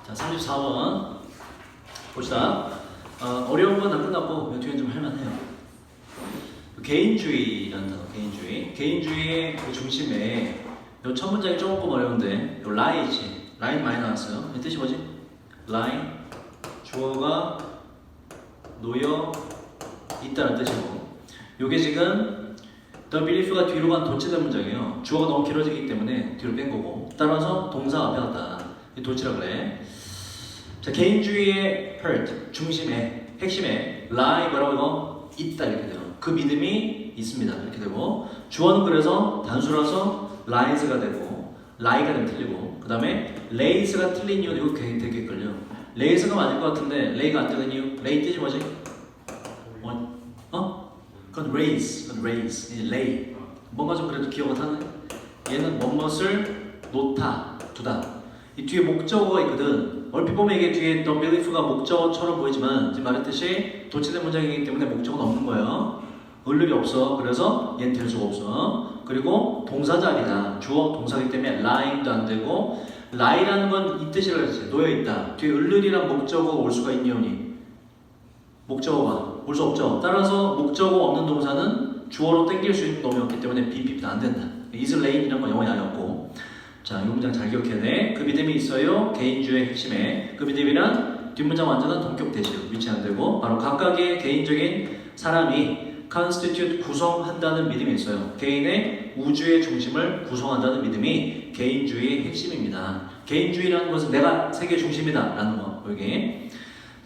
자, 34번 봅시다. 어려운 건 다 끝났고 뒤엔 좀 할만해요. 개인주의라는 단어, 개인주의. 개인주의의 그 중심에 요 첫 문장이 조금 어려운데 요 라이지, 라인 많이 나왔어요. 이 뜻이 뭐지? 라인, 주어가 놓여 있다는 뜻이고, 요게 지금 the belief가 뒤로 간 도치된 문장이에요. 주어가 너무 길어지기 때문에 뒤로 뺀 거고, 따라서 동사 앞에 갔다. 이 도치라 그래. 자, 개인주의의 heart, 중심에, 핵심에 lie 뭐라고 있다 이렇게 돼요. 그 믿음이 있습니다 이렇게 되고, 주어는 그래서 단수라서 lies가 되고, lie가 되면 틀리고, 그 다음에 lays가 틀린 이유, 이거 되게 헷갈려. lays가 맞을 것 같은데 lay가 안 되는 이유, lay 뜻이 뭐지? 그건 raise, 그건 raise, 이제 lay. 뭔가 좀 그래도 기억은 하네. 얘는 뭐뭇을 놓다, 두다. 이 뒤에 목적어가 있거든. 얼핏 보면 이게 뒤에 the belief가 목적어처럼 보이지만 지금 말했듯이 도치된 문장이기 때문에 목적어는 없는 거예요. 을력이 없어. 그래서 얘는 될 수가 없어. 그리고 동사 자리다. 주어 동사이기 때문에 lying도 안 되고, lie라는 건 이 뜻이라고 했지. 놓여있다. 뒤에 을력이랑 목적어가 올 수가 있니 없니? 목적어가 올 수 없죠. 따라서 목적어 없는 동사는 주어로 땡길 수 있는 놈이 없기 때문에 BP도 안 된다. is laying이란 건 영어에 아니었고. 자, 이 문장 잘 기억해야 돼. 그 믿음이 있어요. 개인주의 핵심에. 그 믿음이란 뒷문장 완전한 동격 대시로 위치 안 되고, 바로 각각의 개인적인 사람이 constitute 구성한다는 믿음이 있어요. 개인의 우주의 중심을 구성한다는 믿음이 개인주의의 핵심입니다. 개인주의라는 것은 내가 세계 중심이다 라는 거. 여기.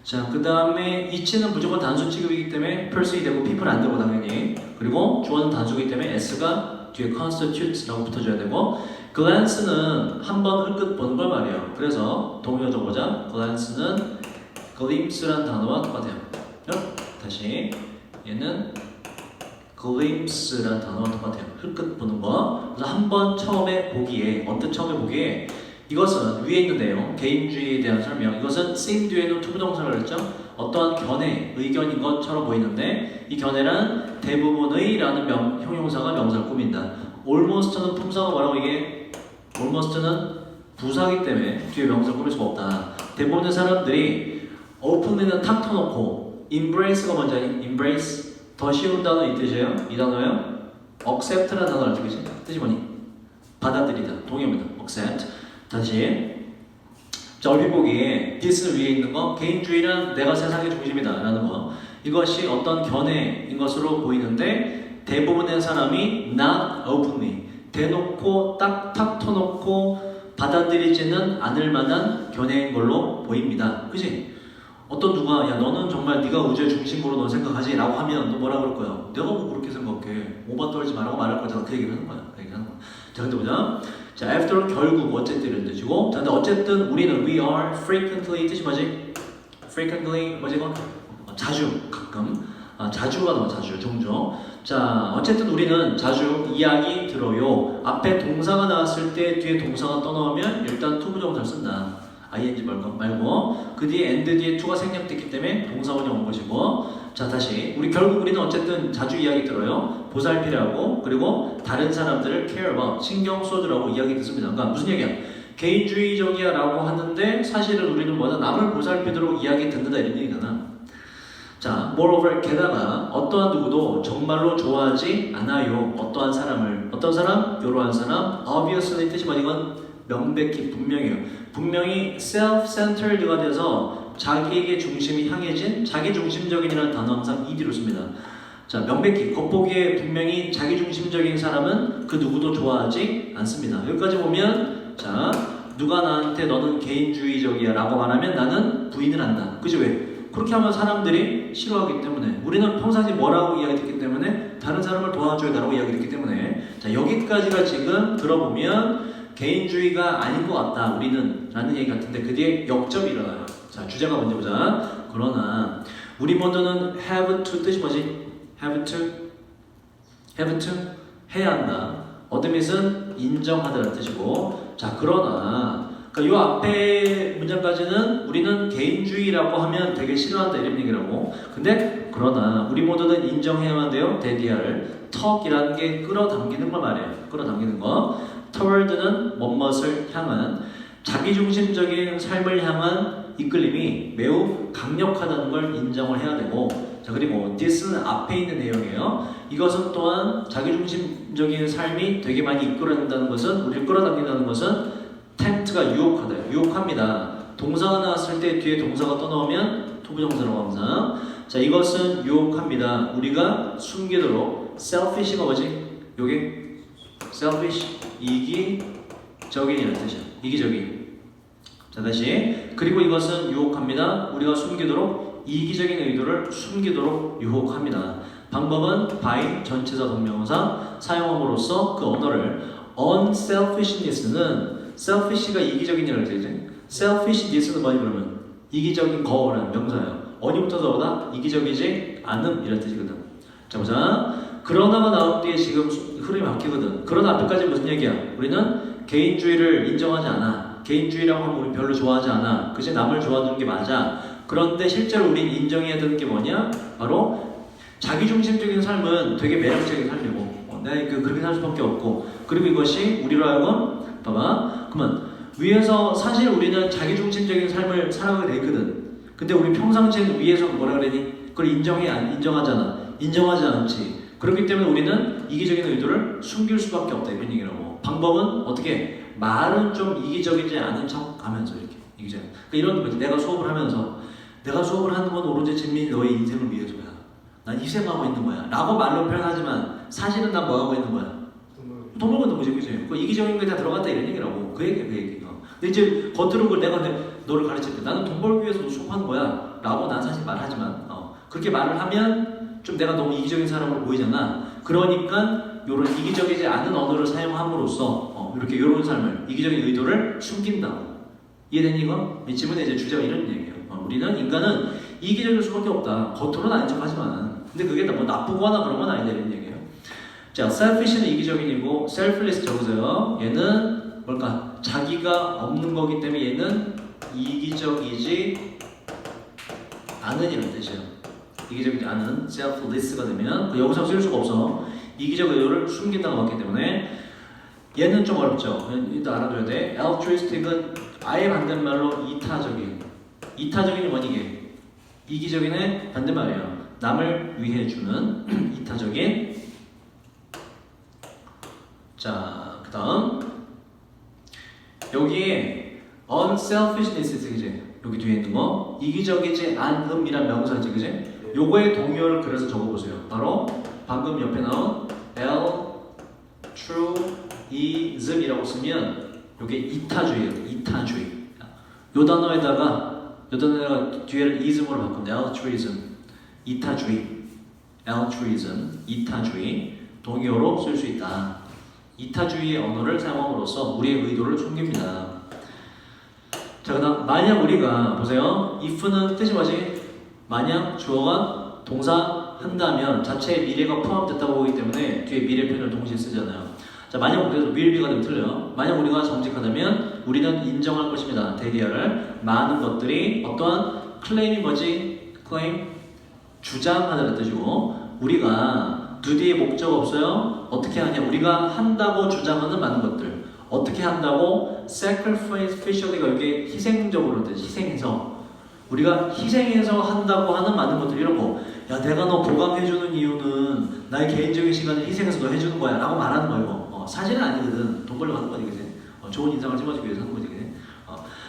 자, 그 다음에 이치는 무조건 단수 취급이기 때문에 person이 되고 people 안 되고 당연히. 그리고 주어는 단수이기 때문에 s가 뒤에 constitutes라고 붙어줘야 되고, glance는 한번 흘끗 보는 걸 말이에요. 그래서 동의어 적어보자. glance는 glimpse란 단어와 똑같아요. 다시 얘는 glimpse란 단어와 똑같아요. 흘끗 보는 거. 그래서 한번 처음에 보기에, 언뜻 처음에 보기에, 이것은 위에 있는 내용, 개인주의에 대한 설명, 이것은 seem 뒤에는 투부정사를 했죠. 어떠한 견해, 의견인 것처럼 보이는데, 이 견해란 대부분의 라는 형용사가 명사를 꾸민다. almost는 품사가 뭐라고 이게? almost는 부사기 때문에 뒤에 명사를 꾸밀 수가 없다. 대부분의 사람들이 openly는 탁 터놓고, embrace가 뭔지 아니? embrace 더 쉬운 단어 이 뜻이에요. 이 단어요. accept라는 단어를 뜻이지. 뜻이 뭐니? 받아들이다. 동의어입니다. accept. 다시. 자, 얼핏 보기에 this 위에 있는 거, 개인주의란 내가 세상의 중심이다 라는 거, 이것이 어떤 견해인 것으로 보이는데, 대부분의 사람이 not openly, 대놓고 딱 터놓고 받아들이지는 않을 만한 견해인 걸로 보입니다. 그치? 어떤 누가 야 너는 정말 네가 우주의 중심으로 넌 생각하지? 라고 하면 너 뭐라 그럴 거야? 내가 뭐 그렇게 생각해? 오바 떨지 말라고 말할 거잖아. 그 얘기를 하는 거야. 그 얘기를 하는 거야. 자, 근데 보자. 자, after 결국 어쨌든 이런 뜻이고, 자, 근데 어쨌든 우리는 we are frequently 뜻이 뭐지? frequently 뭐지 이건? 자주, 가끔. 자주가 나와. 자주, 종종. 자, 어쨌든 우리는 자주 이야기 들어요. 앞에 동사가 나왔을 때 뒤에 동사가 떠나오면 일단 투부정사를 쓴다. ing 말고 그 뒤에 and 뒤에 to가 생략됐기 때문에 동사원이 온 것이고. 자, 다시 결국 우리는 어쨌든 자주 이야기 들어요. 보살피라고, 그리고 다른 사람들을 care about, 신경 써주라고 이야기 듣습니다. 그러니까 무슨 얘기야? 개인주의적이야 라고 하는데 사실은 우리는 뭐다? 남을 보살피도록 이야기 듣는다 이런 얘기잖아. 자, moreover, 게다가 어떠한 누구도 정말로 좋아하지 않아요. 어떠한 사람을. 어떤 사람? 이러한 사람. obviously 뜻이 뭐니? 이건 명백히 분명해요. 분명히 self-centered가 돼서 자기에게 중심이 향해진, 자기 중심적인이라는 단어 항상 ED로 씁니다. 자, 명백히 겉보기에 분명히 자기 중심적인 사람은 그 누구도 좋아하지 않습니다. 여기까지 보면, 자, 누가 나한테 너는 개인주의적이야 라고 말하면 나는 부인을 한다. 그지? 왜? 그렇게 하면 사람들이 싫어하기 때문에. 우리는 평상시 뭐라고 이야기 듣기 때문에? 다른 사람을 도와줘야 라고 이야기 듣기 때문에. 자, 여기까지가 지금 들어보면 개인주의가 아닌 것 같다 우리는 라는 얘기 같은데, 그 뒤에 역점이 일어나요. 자, 주제가 먼저 보자. 그러나 우리 먼저는 have to 뜻이 뭐지? have to 해야 한다. 어드밋은 인정하다는 뜻이고. 자, 그러나 이 앞에 문장까지는 우리는 개인주의라고 하면 되게 싫어한다 이런 얘기라고. 근데 그러나 우리 모두는 인정해야만 돼요. 대디아를 턱이라는 게 끌어당기는 걸 말해요. 끌어당기는 거. toward는 뭐뭇을 향한. 자기중심적인 삶을 향한 이끌림이 매우 강력하다는 걸 인정을 해야 되고, 자 그리고 this는 앞에 있는 내용이에요. 이것은 또한 자기중심적인 삶이 되게 많이 이끌어낸다는 것은, 우리를 끌어당긴다는 것은 tempt가 유혹하다, 유혹합니다. 동사가 나왔을 때 뒤에 동사가 또 나오면 투부정사라고 항상. 자 이것은 유혹합니다. 우리가 숨기도록. selfish가 뭐지? 요게 selfish, 이기적인이라는 뜻이야. 이기적인. 자 다시. 그리고 이것은 유혹합니다. 우리가 숨기도록, 이기적인 의도를 숨기도록 유혹합니다. 방법은 by 전치사 동명사 사용함으로써 그 언어를. unselfishness는 selfish가 이기적인이라는 뜻이지. selfishness는 뭐니 그러면? 이기적인 거라는 명사예요. 어디 붙어서 오다? 이기적이지 않음 이라는 뜻이거든. 자 보자. 그러나가 나온 뒤에 지금 흐름이 바뀌거든. 그러나 앞에까지 무슨 얘기야? 우리는 개인주의를 인정하지 않아. 개인주의라고 하면 우리 별로 좋아하지 않아. 그치? 남을 좋아하는 게 맞아. 그런데 실제로 우린 인정해야 되는 게 뭐냐? 바로 자기중심적인 삶은 되게 매력적인 삶이고, 내가 그렇게 살 수밖에 없고, 그리고 이것이 우리로 하여금 봐봐. 그러면 위에서 사실 우리는 자기중심적인 삶을 살아가게 돼 있거든. 근데 우리 평상시에는 위에서 뭐라 그러니? 그걸 인정하잖아. 인정하지 않지. 그렇기 때문에 우리는 이기적인 의도를 숨길 수밖에 없다 이런 얘기라고. 방법은 어떻게? 말은 좀 이기적이지 않은 척 하면서 이렇게 이기적. 그러니까 이런 거지. 내가 수업을 하면서 내가 수업을 하는 건 오로지 진민이 너의 인생을 위해서야. 난 희생하고 있는 거야. 라고 말로 표현하지만 사실은 난 뭐 하고 있는 거야? 돈 벌고 있는 거지, 그지? 그 이기적인 게 다 들어갔다 이런 얘기라고. 그 얘기. 근데 이제 겉으로 내가 너를 가르칠 때 나는 돈 벌기 위해서 수업하는 거야. 라고 난 사실 말하지만 그렇게 말을 하면 좀 내가 너무 이기적인 사람으로 보이잖아. 그러니까 요런 이기적이지 않은 언어를 사용함으로써 이렇게 요런 삶을, 이기적인 의도를 숨긴다고. 이해되니 이거? 이 질문의 이제 주제가 이런 얘기예요. 우리는 인간은 이기적일 수밖에 없다. 겉으로는 아닌 척하지만. 근데 그게 뭐 나쁘거나 그런 건 아니다 이런 얘기예요. 자, selfish는 이기적인이고 selfless 적으세요. 얘는 뭘까? 자기가 없는 거기 때문에 얘는 이기적이지 않은 이런 뜻이에요. 이기적이지 않은 selfless가 되면 그 여기서 쓸 수가 없어. 이기적 의도를 숨긴다고 봤기 때문에 얘는 좀 어렵죠. 일단 알아둬야 돼. altruistic은 아예 반대말로 이타적인. 이타적인이 뭐니 이게? 이기적인의 반대말이에요. 남을 위해 주는 이타적인. 자, 그 다음 여기에 unselfishness, 그지? 여기 뒤에 있는 거 이기적이지 않음이란 명사지, 그지? 요거의 동요를 그래서 적어보세요. 바로 방금 옆에 나온 altruism이라고 쓰면 요게 이타주의예요. 이타주의. 요 단어에다가 뒤에를 ism으로 바꾸면 altruism, 이타주의. altruism, 이타주의. 동요로 쓸 수 있다. 이타주의의 언어를 사용함으로써 우리의 의도를 숨깁니다. 자, 그다음 만약 우리가 보세요. if는 뜻이 뭐지? 만약 주어가 동사 한다면 자체의 미래가 포함됐다고 보기 때문에 뒤에 미래 표현을 동시에 쓰잖아요. 자, 만약 그래서 will be가 되면 틀려요. 만약 우리가 정직하다면 우리는 인정할 것입니다. 대리할 많은 것들이 어떠한 claim이 뭐지? claim 주장하다는 뜻이고, 우리가 do 뒤에 목적 없어요. 어떻게 하냐? 우리가 한다고 주장하는 많은 것들. 어떻게 한다고? sacrificially가 이게 희생적으로 뜻. 희생해서. 우리가 희생해서 한다고 하는 많은 것들. 이런 거. 야, 내가 너 보강해주는 이유는 나의 개인적인 시간을 희생해서 너 해주는 거야 라고 말하는 거야 이거. 사실은 아니거든. 돈 벌려고 하는 거지, 그지? 좋은 인상을 찍어주기 위해서 하는 거지, 그지?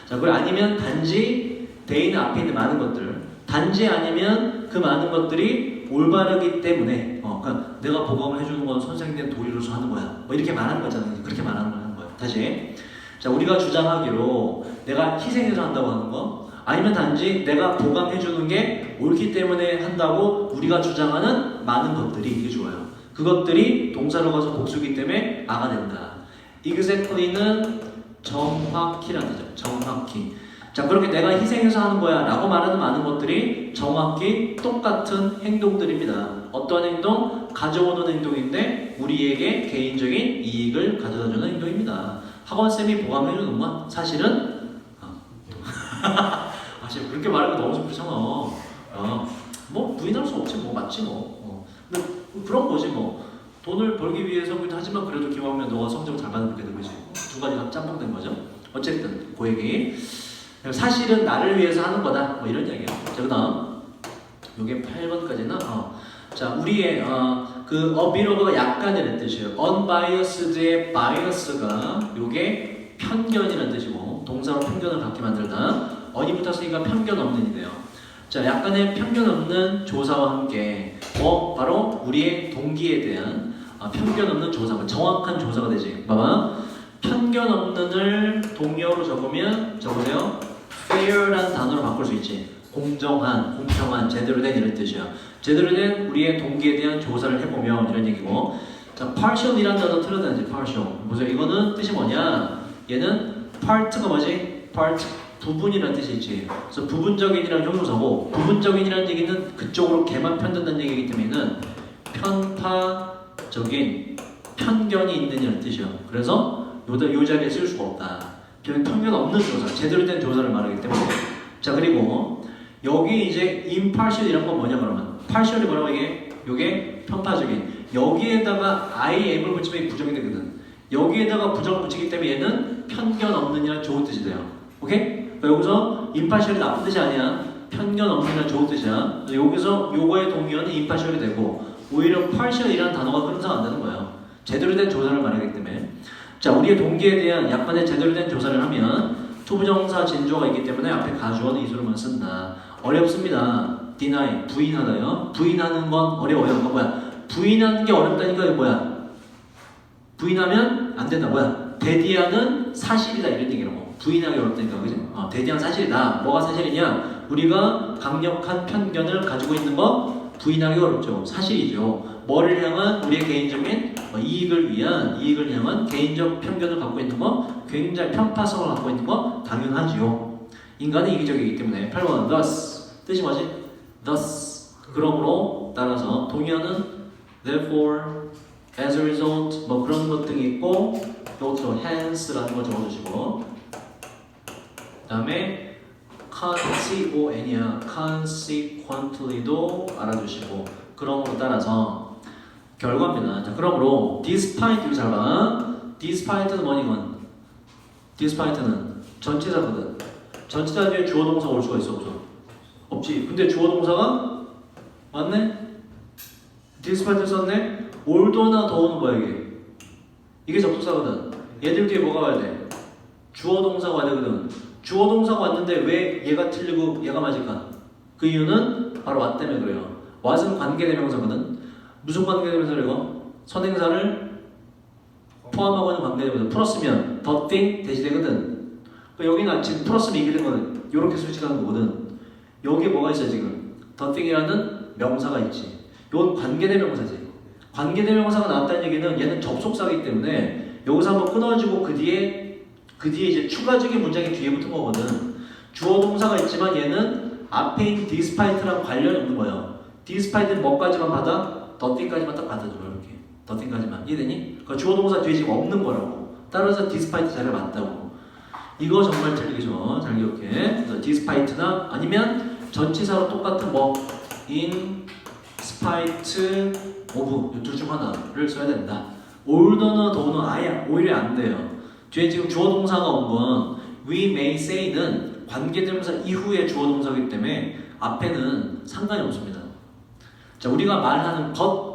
자, 그걸 아니면 단지 대인 앞에 있는 많은 것들. 단지 아니면 그 많은 것들이 올바르기 때문에 그러니까 내가 보강을 해주는 건 선생님 도리로서 하는 거야. 뭐 이렇게 말하는 거잖아요. 그렇게 말하는 걸 하는 거예요. 다시. 자, 우리가 주장하기로 내가 희생해서 한다고 하는 거, 아니면 단지 내가 보강해주는 게 옳기 때문에 한다고 우리가 주장하는 많은 것들이, 이게 좋아요. 그것들이 동사로 가서 복수기 때문에 아가 된다. exactly는 정확히라는 뜻이죠. 정확히. 자, 그렇게 내가 희생해서 하는 거야 라고 말하는 많은 것들이 정확히 똑같은 행동들입니다. 어떠한 행동? 가져오는 행동인데 우리에게 개인적인 이익을 가져다주는 행동입니다. 학원쌤이 보강해주는 건 사실은 사실 그렇게 말하면 너무 그렇잖아. 뭐 부인할 수 없지, 뭐 맞지 뭐. 근데 그런 거지 뭐. 돈을 벌기 위해서 하지만 그래도 기왕이면 너가 성적 잘 받는 게 되는 거지. 두 가지가 짬뽕된 거죠. 어쨌든 그 얘기. 사실은 나를 위해서 하는 거다. 뭐 이런 이야기야. 자, 그다음 요게 8번까지나. 자, 우리의 그 a bit of가 약간이라는 뜻이에요. unbiased의 bias가 요게 편견이라는 뜻이고 동사로 편견을 갖게 만들다. 어디 붙었으니까 편견 없는이네요. 자, 약간의 편견 없는 조사와 함께 바로 우리의 동기에 대한 편견 없는 조사가 정확한 조사가 되지. 봐봐. 편견 없는을 동의어로 적으면 적으세요. fair라는 단어로 바꿀 수 있지. 공정한, 공평한, 제대로 된 이런 뜻이야. 제대로 된 우리의 동기에 대한 조사를 해보면 이런 얘기고. 자, partial이라는 단어 틀어다니지. partial. 보세요. 이거는 뜻이 뭐냐? 얘는 part가 뭐지? part 부분이라는 뜻이 있지. 그래서 부분적인이라는 형용사고, 부분적인이라는 얘기는 그쪽으로 걔만 편든다는 얘기이기 때문에는 편파적인 편견이 있는 이라는 뜻이야. 그래서 요 자리에 쓸 수가 없다. 편견 없는 조사, 제대로 된 조사를 말하기 때문에. 자, 그리고 여기 이제 impartial 이란 건 뭐냐 그러면 partial이 뭐라고 이게? 요게 편파적인. 여기에다가 I am을 붙이면 부정이 되거든. 여기에다가 부정을 붙이기 때문에 얘는 편견 없는 이란 좋은 뜻이 돼요. 오케이? 그러니까 여기서 impartial이 나쁜 뜻이 아니야. 편견 없는 이란 좋은 뜻이야. 여기서 요거의 동의어는 impartial이 되고 오히려 partial이라는 단어가 흐름상 안 되는 거예요. 제대로 된 조사를 말하기 때문에. 자, 우리의 동기에 대한 약간의 제대로 된 조사를 하면 투부정사 진조가 있기 때문에 앞에 가주어는 이수로만 쓴다. 어렵습니다. deny, 부인하다요. 부인하는 건 어려워요. 그거 뭐야? 부인하는 게 어렵다니까 이거 뭐야? 부인하면 안 된다. 뭐야? 대디하는 사실이다 이런 얘기라고. 부인하기 어렵다니까, 그죠? 대디한 사실이다. 뭐가 사실이냐? 우리가 강력한 편견을 가지고 있는 거 부인하기 어렵죠. 사실이죠. 뭐를 향한 우리의 개인적인 이익을 향한 개인적 편견을 갖고 있는 거, 굉장히 편파성을 갖고 있는 거 당연하지요. 인간은 이기적이기 때문에. 8번 thus 뜻이 뭐지? thus 그러므로 따라서 동의어는 therefore, as a result 뭐 그런 것 등이 있고 이것도 hence라는 거 적어주시고 그 다음에 concon이야 consequently도 알아두시고 그러므로 따라서 결과입니다. 자, 그러므로 despite 이거 잘 봐. despite는 뭐니건? despite는 전치사거든. 전치사 뒤에 주어 동사가 올 수가 있어 없어? 없지. 근데 주어 동사가 맞네? despite 썼네? ol더나 더는 뭐야 이게? 이게 접속사거든. 얘들 뒤에 뭐가 와야 돼? 주어 동사가 와야 되거든. 주어 동사가 왔는데 왜 얘가 틀리고 얘가 맞을까? 그 이유는 바로 what 때문에 그래요. what은 관계대명사거든. 무슨 관계대명사를 이거? 선행사를 포함하고 있는 관계대명사. 풀었으면 the thing 대시되거든. 그러니까 여기는 지금 풀었으면 이게 된 거는 이렇게 수식하는 거거든. 여기에 뭐가 있어 지금? the thing이라는 명사가 있지. 이건 관계대명사지. 관계대명사가 나왔다는 얘기는 얘는 접속사이기 때문에 여기서 한번 끊어지고 그 뒤에 이제 추가적인 문장이 뒤에 붙은 거거든. 주어 동사가 있지만 얘는 앞에 있는 despite랑 관련이 없는 거예요. despite는 뭐까지만 받아? the thing까지만 딱 받아줘 이렇게. the thing까지만. 이해되니? 그러니까 주어 동사 뒤에 지금 없는 거라고. 따라서 despite 자리가 맞다고. 이거 정말 틀리죠. 잘 기억해. despite나 아니면 전치사로 똑같은 뭐 in spite of 이 둘 중 하나를 써야 된다. older나 더는 아예 오히려 안 돼요. 뒤에 지금 주어 동사가 온 건 we may say는 관계대명사 이후에 주어 동사이기 때문에 앞에는 상관이 없습니다. 자, 우리가 말하는 것,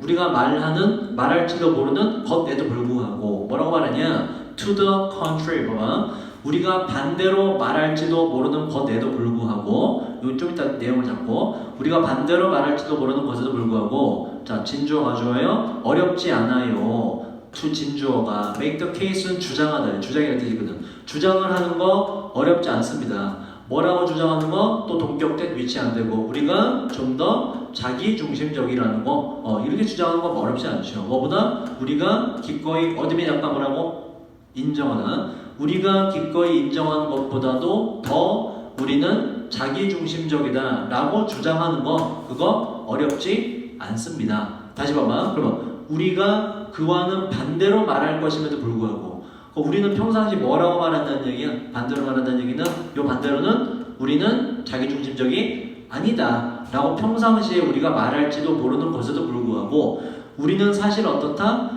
우리가 말할지도 모르는 것에도 불구하고 뭐라고 말하냐? To the contrary, 봐봐. 우리가 반대로 말할지도 모르는 것에도 불구하고, 이건 좀 이따 내용을 잡고, 우리가 반대로 말할지도 모르는 것에도 불구하고, 자, 진주어 가져와요. 어렵지 않아요. to 진주어가 make the case는 주장하다, 주장이라는 뜻이거든. 주장을 하는 거 어렵지 않습니다. 뭐라고 주장하는 거? 또 동격된 위치 안 되고 우리가 좀 더 자기 중심적이라는 거 이렇게 주장하는 거 어렵지 않죠. 뭐보다 우리가 기꺼이 어디면 약간 뭐라고? 인정하다. 우리가 기꺼이 인정하는 것보다도 더 우리는 자기 중심적이다 라고 주장하는 거 그거 어렵지 않습니다. 다시 봐봐. 그러면 우리가 그와는 반대로 말할 것임에도 불구하고 우리는 평상시 뭐라고 말한다는 얘기야? 반대로 말한다는 얘기는 요 반대로는 우리는 자기중심적이 아니다 라고 평상시에 우리가 말할지도 모르는 것에도 불구하고 우리는 사실 어떻다?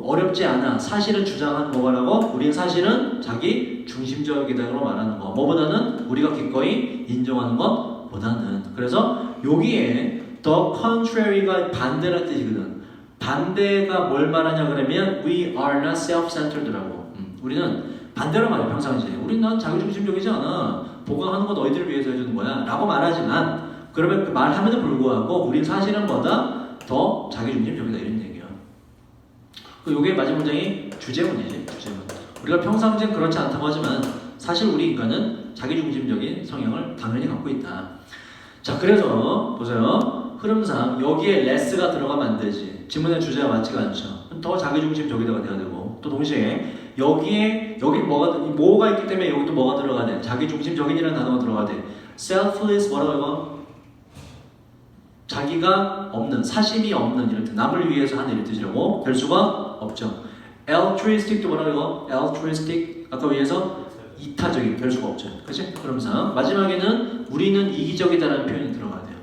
어렵지 않아. 사실은 주장하는 거라고. 우리는 사실은 자기 중심적이다고 말하는 거. 뭐보다는 우리가 기꺼이 인정하는 것보다는. 그래서 여기에 the contrary가 반대라는 뜻이거든. 반대가 뭘 말하냐 그러면 we are not self-centered라고. 우리는 반대로 말해 평상시에. 우리는 난 자기중심적이지 않아. 보강하는 거 너희들을 위해서 해주는 거야. 라고 말하지만 그러면 그 말함에도 불구하고 우리는 사실은 뭐다? 더 자기중심적이다 이런 얘기야. 요게 마지막 문장이 주제문이지. 주제문. 우리가 평상시엔 그렇지 않다고 하지만 사실 우리 인간은 자기중심적인 성향을 당연히 갖고 있다. 자, 그래서 보세요. 흐름상 여기에 less가 들어가면 안 되지. 지문의 주제가 맞지가 않죠. 더 자기중심적이다가 돼야 되고 또 동시에 여기 뭐가 있기 때문에 여기도 뭐가 들어가야 돼? 자기중심적인이라는 단어가 들어가야 돼. selfless 뭐라고 이거? 자기가 없는, 사심이 없는 이런 뜻, 남을 위해서 하는 이런 뜻이라고 될 수가 없죠. altruistic도 뭐라고 이거? altruistic 아까 위에서 이타적인 될 수가 없죠. 그치? 그러면서 마지막에는 우리는 이기적이다라는 표현이 들어가야 돼요.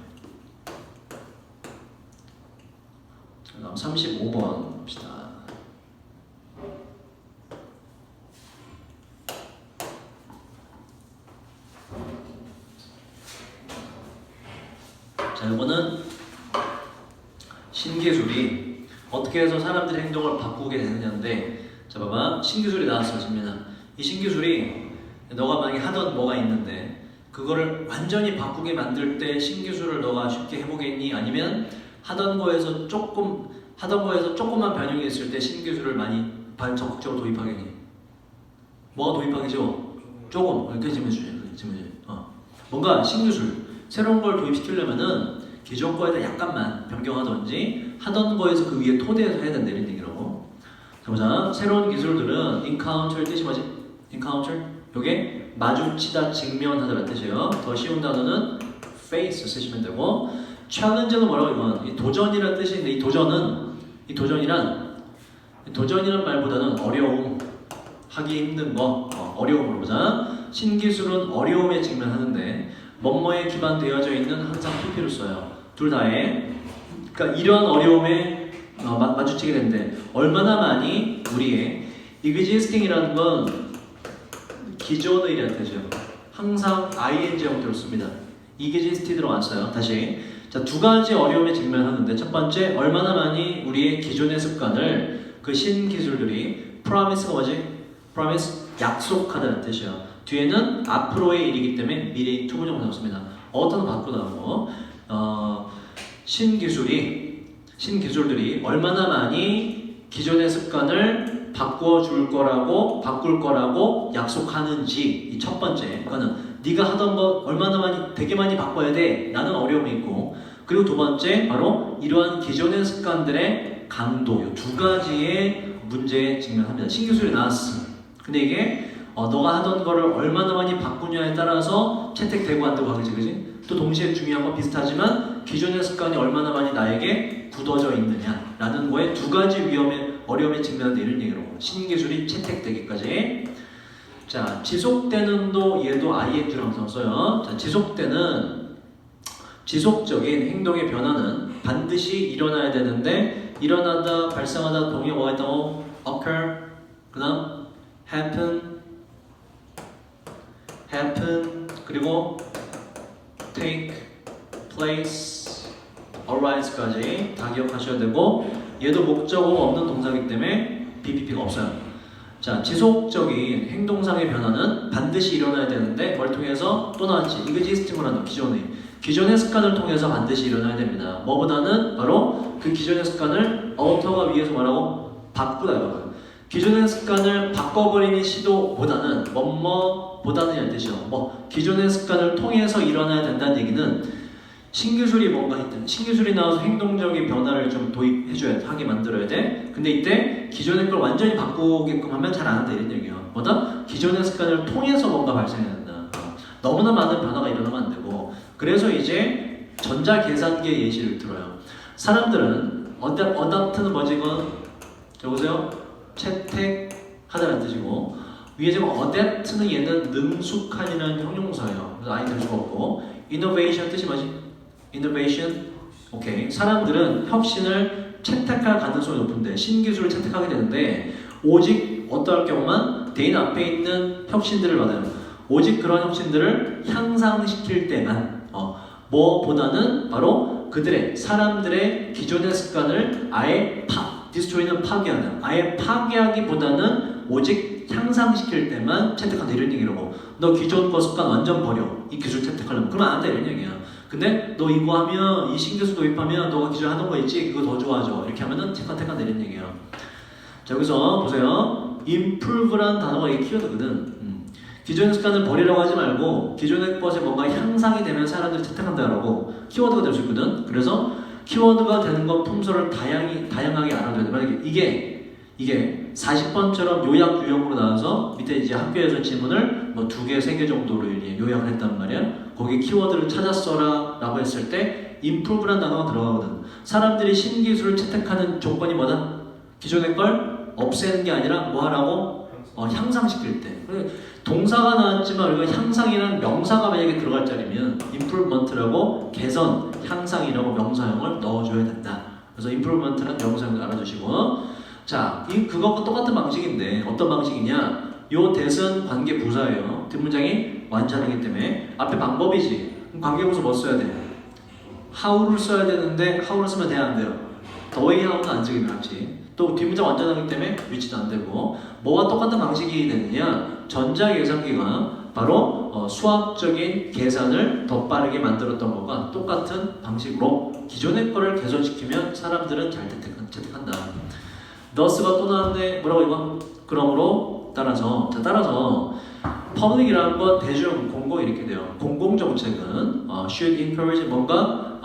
다음 35번 봅시다. 자, 이거는 신기술이 어떻게 해서 사람들의 행동을 바꾸게 되느냐인데, 자, 봐봐. 신기술이 나왔어, 지민아. 이 신기술이 너가 만약에 하던 뭐가 있는데 그거를 완전히 바꾸게 만들 때 신기술을 너가 쉽게 해보겠니? 아니면 하던 거에서 조금만 변형이 있을 때 신기술을 많이 적극적으로 도입하겠니? 뭐가 도입하기 쉬워? 조금. 그게 질문이지. 뭔가 신기술 새로운 걸 도입시키려면은 기존 거에다 약간만 변경하던지 하던 거에서 그 위에 토대에서 해야 된다 이런 얘기라고. 자, 보자. 새로운 기술들은 encounter 뜻이 뭐지? encounter? 요게 마주치다, 직면하다라는 뜻이에요. 더 쉬운 단어는 face 쓰시면 되고, challenge는 뭐라고 이건? 이 도전이라는 뜻인데 이 도전이란 말보다는 어려움, 하기 힘든 거, 어려움으로 보자. 신기술은 어려움에 직면하는데 뭐뭐에 기반되어져 있는 항상 PP를 써요. 둘 다에. 그러니까 이런 어려움에 마주치게 되는데 얼마나 많이 우리의 existing이라는 건 기존의라는 뜻이에요. 항상 ing 형태로 씁니다. exist 들어왔어요. 다시. 자, 두 가지 어려움에 직면하는데 첫 번째, 얼마나 많이 우리의 기존의 습관을 그 신기술들이 promise가 뭐지? promise, 약속하다는 뜻이에요. 뒤에는 앞으로의 일이기 때문에 미래의 투부정사를 씁니다. 어떤 바꾸다고 신기술들이 얼마나 많이 기존의 습관을 바꿀 거라고 약속하는지. 이 첫 번째, 그거는 네가 하던 거 얼마나 많이, 되게 많이 바꿔야 돼. 나는 어려움이 있고. 그리고 두 번째, 바로 이러한 기존의 습관들의 강도. 이 두 가지의 문제에 직면합니다. 신기술이 나왔어. 근데 이게 너가 하던 거를 얼마나 많이 바꾸냐에 따라서 채택되고 안 되고 하겠지, 그지? 또 동시에 중요한 건 비슷하지만 기존의 습관이 얼마나 많이 나에게 굳어져 있느냐라는 거에 두 가지 어려움에 직면한다 이런 얘기로 신기술이 채택되기까지. 자, 지속되는도 얘도 ing로 항상 써요. 자, 지속적인 행동의 변화는 반드시 일어나야 되는데 일어나다, 발생하다, 동의어 뭐가 있다고? occur, 그 다음 happen, 그리고 take place, arise까지 다 기억하셔야 되고, 얘도 목적어 없는 동사이기 때문에 BPP가 없어요. 자, 지속적인 행동상의 변화는 반드시 일어나야 되는데 뭘 통해서? 또 나왔지. existing으로 하는 기존의 습관을 통해서 반드시 일어나야 됩니다. 뭐보다는 바로 그 기존의 습관을 어터가 위해서 뭐라고? 바꾸다. 기존의 습관을 바꿔버리는 시도보다는 뭐뭐보다는 이런 뜻이요. 기존의 습관을 통해서 일어나야 된다는 얘기는 신기술이 뭔가 있든 신기술이 나와서 행동적인 변화를 좀 하게 만들어야 돼. 근데 이때 기존의 걸 완전히 바꾸게끔 하면 잘 안 한다 이런 얘기예요. 뭐다? 기존의 습관을 통해서 뭔가 발생해야 된다. 너무나 많은 변화가 일어나면 안 되고. 그래서 이제 전자계산기의 예시를 들어요. 사람들은 어답트는 뭐지 이건? 자, 보세요. 채택하다는 뜻이고, 위에 지금 adapt는 얘는 능숙한이라는 형용사예요. 그래서 아니 될 수가 없고, innovation 뜻이 뭐지? innovation? 오케이. 사람들은 혁신을 채택할 가능성이 높은데 신기술을 채택하게 되는데 오직 어떠할 경우만 대인 앞에 있는 혁신들을 받아요. 오직 그런 혁신들을 향상시킬 때만 뭐보다는 바로 그들의 사람들의 기존의 습관을 아예 디스트로이는 파괴하는 아예 파괴하기보다는 오직 향상시킬 때만 채택한다 이런 얘기라고. 너 기존 거 습관 완전 버려. 이 기술 채택하려면 그러면 안 된다 이런 얘기야. 근데 너 이거 하면 이 신기술 도입하면 너가 기존 하던 거 있지? 그거 더 좋아져. 이렇게 하면은 채택한다 이런 얘기야. 자 여기서 보세요. improve라는 단어가 이 키워드거든. 기존의 습관을 버리라고 하지 말고 기존의 것에 뭔가 향상이 되면 사람들이 채택한다라고 키워드가 될 수 있거든. 그래서 키워드가 되는 건 품소를 다양하게 알아둬야 돼. 만약에 이게 40번처럼 요약 유형으로 나와서 밑에 이제 학교에서 지문을 뭐 2개, 3개 정도로 요약을 했단 말이야. 거기 키워드를 찾았어라 라고 했을 때 improve라는 단어가 들어가거든. 사람들이 신기술을 채택하는 조건이 뭐다? 기존의 걸 없애는 게 아니라 뭐 하라고? 향상시킬 때. 동사가 나왔지만 우리가 향상이라는 명사가 만약에 들어갈 자리면 improvement라고 개선, 향상이라고 명사형을 넣어줘야 된다. 그래서 improvement라는 명사형을 알아두시고 자, 그것과 똑같은 방식인데 어떤 방식이냐? 요 that은 관계 부사예요. 뒷문장이 완전하기 때문에 앞에 방법이지. 그럼 관계부사 뭐 써야 돼? how를 써야 되는데 how를 쓰면 돼야 안 돼요. the way how는 안 쓰기 맞지. 또 뒷문장 완전하기 때문에 위치도 안 되고 뭐와 똑같은 방식이 되느냐? 전자 계산기가 바로 수학적인 계산을 더 빠르게 만들었던 것과 똑같은 방식으로 기존의 거를 개선시키면 사람들은 잘 채택한다. thus가 또 나왔는데 뭐라고 이거? 그러므로 따라서 public이라는 건 대중, 공공 이렇게 돼요. 공공정책은 should encourage 뭔가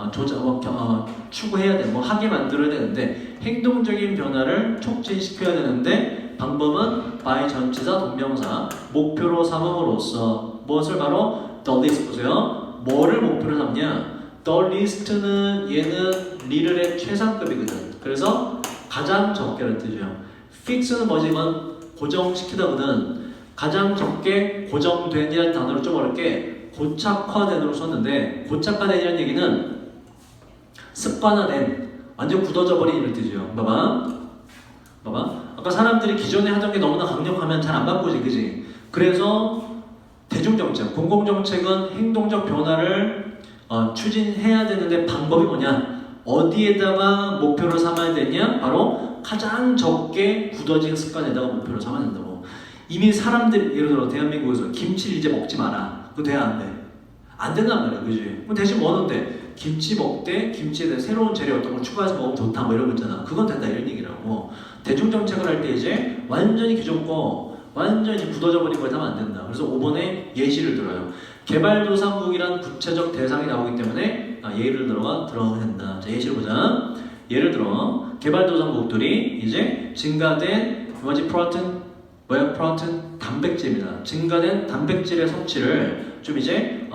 추구해야 돼, 뭐 하게 만들어야 되는데 행동적인 변화를 촉진시켜야 되는데 방법은 by 전치사 동명사 목표로 삼음으로써 무엇을 바로 the list 보세요. 뭐를 목표로 삼냐? the list는 얘는 리를의 최상급이거든. 그래서 가장 적게라는 뜻이에요. fix는 뭐지? 이건 고정시키다거든. 가장 적게 고정된이라는 단어를 좀 어렵게 고착화된으로 썼는데 고착화된이라는 얘기는 습관화된, 완전 굳어져 버린 이런 뜻이에요. 봐봐. 아까 사람들이 기존에 하던 게 너무나 강력하면 잘 안 바꾸지, 그지? 그래서 대중정책, 공공정책은 행동적 변화를 추진해야 되는데 방법이 뭐냐? 어디에다가 목표를 삼아야 되냐? 바로 가장 적게 굳어진 습관에다가 목표를 삼아야 된다고. 이미 사람들, 예를 들어 대한민국에서 김치를 이제 먹지 마라. 그거 돼야 안 돼? 안 된단 말이야, 그지? 그럼 대신 뭐 하는데? 김치 먹되 김치에 대해 새로운 재료 어떤 걸 추가해서 먹으면 좋다 뭐 이런 거 있잖아. 그건 된다 이런 얘기라고. 대중정책을 할 때 이제 완전히 기존 거 완전히 굳어져 버린 걸 하면 안 된다. 그래서 5번에 예시를 들어요. 개발도상국이란 구체적 대상이 나오기 때문에 예를 들어가야 된다. 자, 예시를 보자. 예를 들어 개발도상국들이 이제 증가된 프로틴 단백질입니다. 증가된 단백질의 섭취를 좀 이제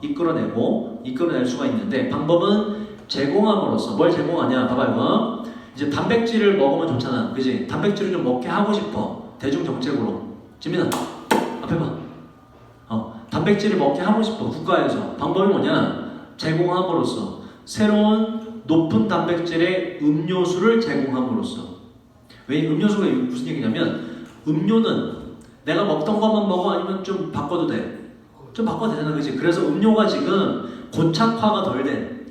이끌어낼 수가 있는데 방법은 제공함으로써. 뭘 제공하냐? 봐봐 이거. 이제 단백질을 먹으면 좋잖아, 그지? 단백질을 좀 먹게 하고 싶어. 대중정책으로. 지민아 앞에 봐. 단백질을 먹게 하고 싶어. 국가에서. 방법이 뭐냐? 제공함으로써. 새로운 높은 단백질의 음료수를 제공함으로써. 왜 음료수가 무슨 얘기냐면 음료는 내가 먹던 것만 먹어 아니면 좀 바꿔도 돼? 좀 바꿔도 되잖아, 그치? 그래서 음료가 지금 고착화가 덜 된,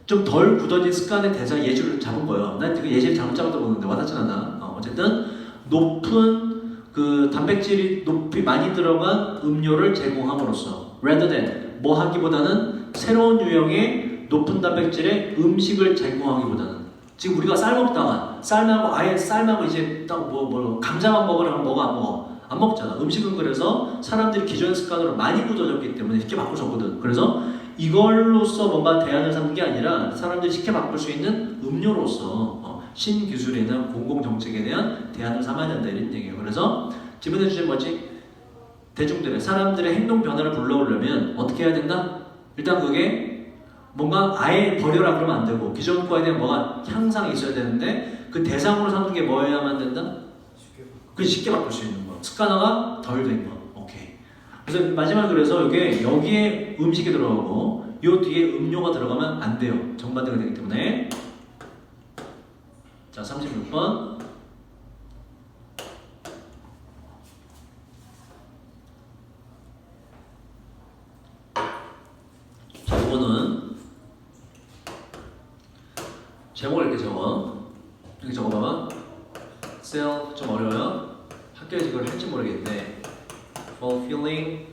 좀 덜 굳어진 습관의 대상 예시를 잡은 거예요. 난 그 예시를 잘못 잡았다 보는데 와닿진 않아. 어쨌든 높은 그 단백질이 높이 많이 들어간 음료를 제공함으로써 rather than 뭐 하기보다는 새로운 유형의 높은 단백질의 음식을 제공하기보다는 지금 우리가 쌀 먹다가 쌀하고 이제 딱 감자만 먹으라면 뭐가 안 먹어? 안 먹잖아. 음식은 그래서 사람들이 기존 습관으로 많이 굳어졌기 때문에 쉽게 바꿀 수 없거든. 그래서 이걸로써 뭔가 대안을 삼는 게 아니라 사람들이 쉽게 바꿀 수 있는 음료로서 신기술에 대한 공공정책에 대한 대안을 삼아야 된다 이런 얘기예요. 그래서 질문해 주신 뭐지? 대중들의 사람들의 행동 변화를 불러오려면 어떻게 해야 된다? 일단 그게 뭔가 아예 버려라 그러면 안 되고 기존 거에 대한 뭐가 향상이 있어야 되는데 그 대상으로 삼는 게 뭐여야만 된다? 쉽게 바꿀 수 있는 거. 습관화가 덜 된 거. 오케이. 그래서 마지막 그래서 여기에 음식이 들어가고 요 뒤에 음료가 들어가면 안 돼요. 정반대가 되기 때문에. 자, 36번. 자, 이거는 제목을 이렇게 적어. 이렇게 적어봐봐. self 좀 어려워요. 학교에서 이걸 할지 모르겠는데 fulfilling